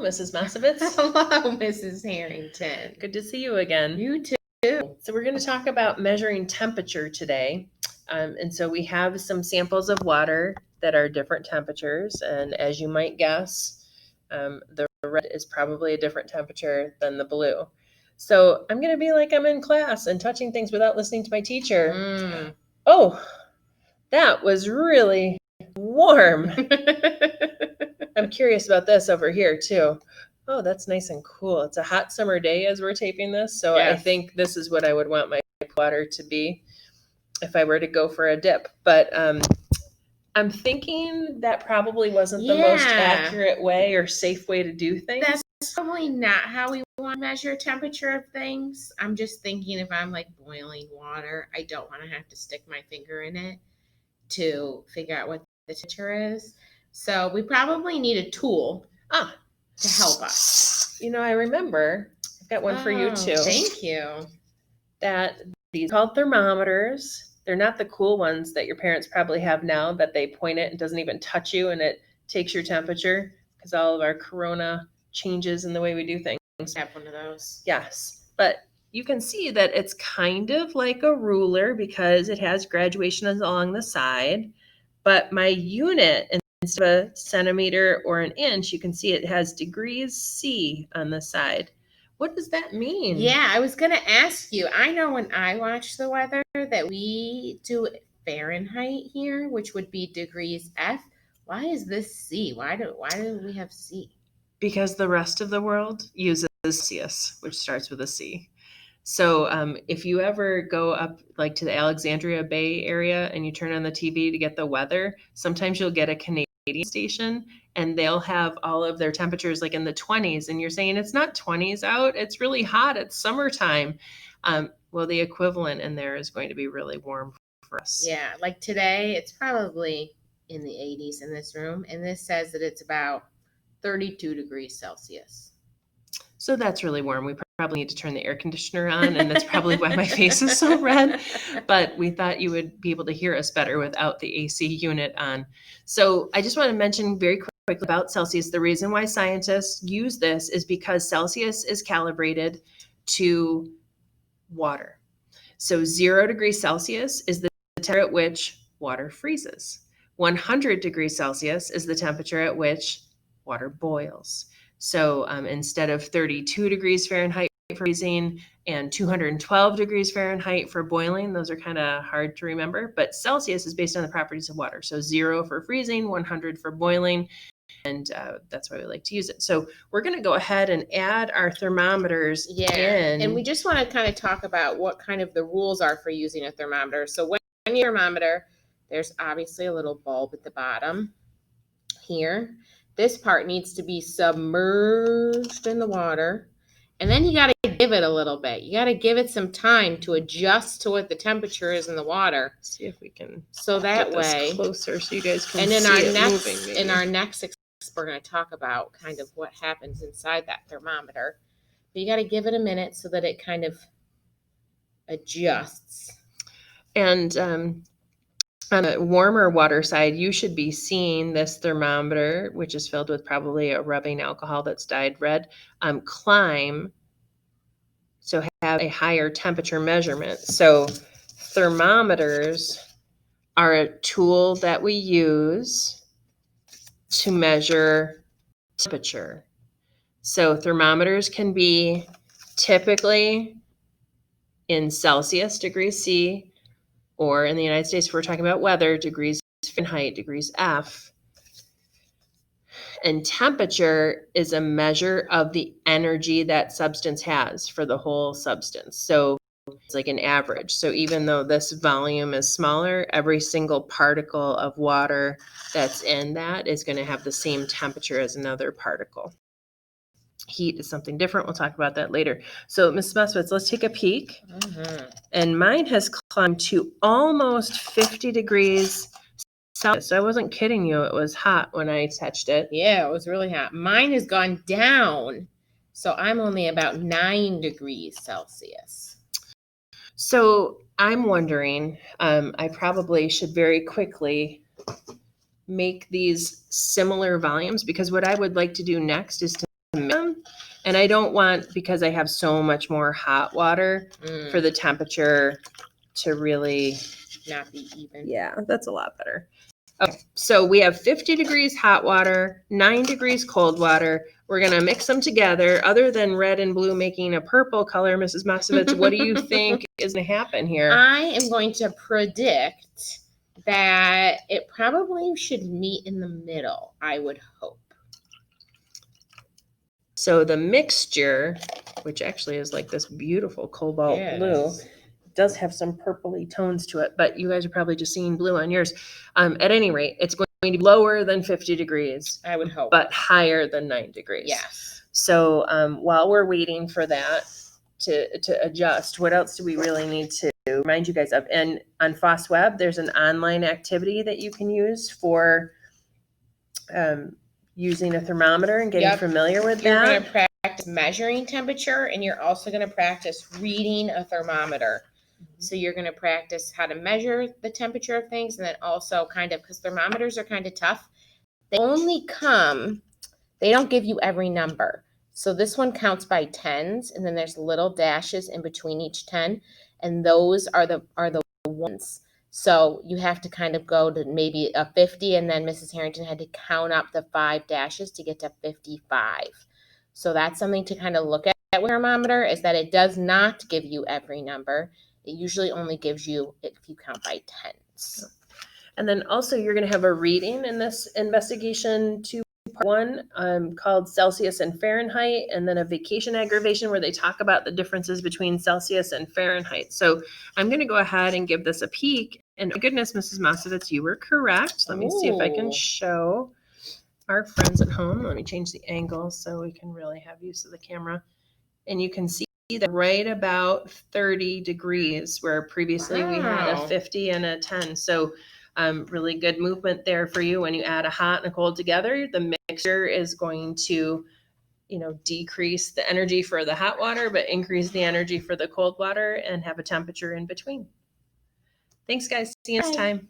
Hello, Mrs. Masovitz. Hello, Mrs. Harrington. Good to see you again. You too. So we're going to talk about measuring temperature today. And so we have some samples of water that are different temperatures. And as you might guess, the red is probably a different temperature than the blue. So I'm going to be like I'm in class and touching things without listening to my teacher. Oh, that was really warm. I'm curious about this over here too. Oh, that's nice and cool. It's a hot summer day as we're taping this. So Yes. I think this is what I would want my water to be if I were to go for a dip. But I'm thinking that probably wasn't the most accurate way or safe way to do things. That's probably not how we want to measure temperature of things. I'm just thinking if I'm like boiling water, I don't want to have to stick my finger in it to figure out what the temperature is. So we probably need a tool to help us. You know, I remember, I've got one for you too. Thank you. That these are called thermometers. They're not the cool ones that your parents probably have now that they point it and doesn't even touch you and it takes your temperature because all of our corona changes in the way we do things. I have one of those. Yes, but you can see that it's kind of like a ruler because it has graduations along the side. But my unit, instead of a centimeter or an inch, you can see it has degrees C on the side. What does that mean? Yeah, I was going to ask you. I know when I watch the weather that we do Fahrenheit here, which would be degrees F. Why is this C? Why do we have C? Because the rest of the world uses Celsius, which starts with a C. So if you ever go up like to the Alexandria Bay area and you turn on the TV to get the weather, sometimes you'll get a Canadian station and they'll have all of their temperatures like in the 20s and you're saying it's not 20s out, it's really hot, it's summertime. Well, the equivalent in there is going to be really warm for us. Yeah, like today it's probably in the 80s in this room, and this says that it's about 32 degrees Celsius. So that's really warm. We probably need to turn the air conditioner on, and that's probably why my face is so red. But we thought you would be able to hear us better without the AC unit on. So I just want to mention very quickly about Celsius. The reason why scientists use this is because Celsius is calibrated to water. So 0 degrees Celsius is the temperature at which water freezes. 100 degrees Celsius is the temperature at which water boils. So instead of 32 degrees Fahrenheit for freezing and 212 degrees Fahrenheit for boiling, those are kind of hard to remember, but Celsius is based on the properties of water. So 0 for freezing, 100 for boiling, and that's why we like to use it. So we're going to go ahead and add our thermometers in. And we just want to kind of talk about what kind of the rules are for using a thermometer. So when you thermometer, there's obviously a little bulb at the bottom here. This part needs to be submerged in the water. And then you got to give it a little bit. You got to give it some time to adjust to what the temperature is in the water. See if we can that get way this closer so you guys can and see it next, moving. In our next, we're going to talk about kind of what happens inside that thermometer. But you got to give it a minute so that it kind of adjusts. And on a warmer water side, you should be seeing this thermometer, which is filled with probably a rubbing alcohol that's dyed red, climb. So have a higher temperature measurement. So thermometers are a tool that we use to measure temperature. So thermometers can be typically in Celsius, degrees C, or in the United States, if we're talking about weather, degrees Fahrenheit, degrees F. And temperature is a measure of the energy that substance has for the whole substance. So it's like an average. So even though this volume is smaller, every single particle of water that's in that is going to have the same temperature as another particle. Heat is something different. We'll talk about that later. So, Ms. Masovitz, let's take a peek. And mine has climbed to almost 50 degrees Celsius. So I wasn't kidding you. It was hot when I touched it. Yeah, it was really hot. Mine has gone down. So I'm only about 9 degrees Celsius. So I'm wondering, I probably should very quickly make these similar volumes because what I would like to do next is to mix them. And I don't want, because I have so much more hot water, for the temperature to really, not be even. yeah, that's a lot better. Okay, so we have 50 degrees hot water, 9 degrees cold water. We're going to mix them together. Other than red and blue making a purple color, Mrs. Masovitz, what do you think is going to happen here? I am going to predict that it probably should meet in the middle, I would hope. So the mixture, which actually is like this beautiful cobalt blue, Yes. does have some purpley tones to it, but you guys are probably just seeing blue on yours. At any rate, it's going to be lower than 50 degrees, I would hope. but higher than 9 degrees. Yes. So while we're waiting for that to adjust, what else do we really need to remind you guys of? And on FOSWeb, there's an online activity that you can use for using a thermometer and getting Yep. familiar with You're that. going to practice measuring temperature, and you're also going to practice reading a thermometer. So you're going to practice how to measure the temperature of things, and then also kind of, because thermometers are kind of tough. They only come, they don't give you every number. So this one counts by tens, and then there's little dashes in between each 10, and those are the ones. So you have to kind of go to maybe a 50, and then Mrs. Harrington had to count up the 5 dashes to get to 55. So that's something to kind of look at with a thermometer, is that it does not give you every number. It usually only gives you if you count by tens. And then also you're going to have a reading in this investigation 2 part 1 called Celsius and Fahrenheit, and then a vacation aggravation where they talk about the differences between Celsius and Fahrenheit. So I'm going to go ahead and give this a peek. And my goodness, Mrs. Masovitz, you were correct. Let me see if I can Ooh. show our friends at home. Let me change the angle so we can really have use of the camera. And you can see that right about 30 degrees, where previously we had a Wow. 50 and a 10. So really good movement there for you. When you add a hot and a cold together, the mixture is going to, decrease the energy for the hot water, but increase the energy for the cold water and have a temperature in between. Thanks, guys. See you next Bye. time.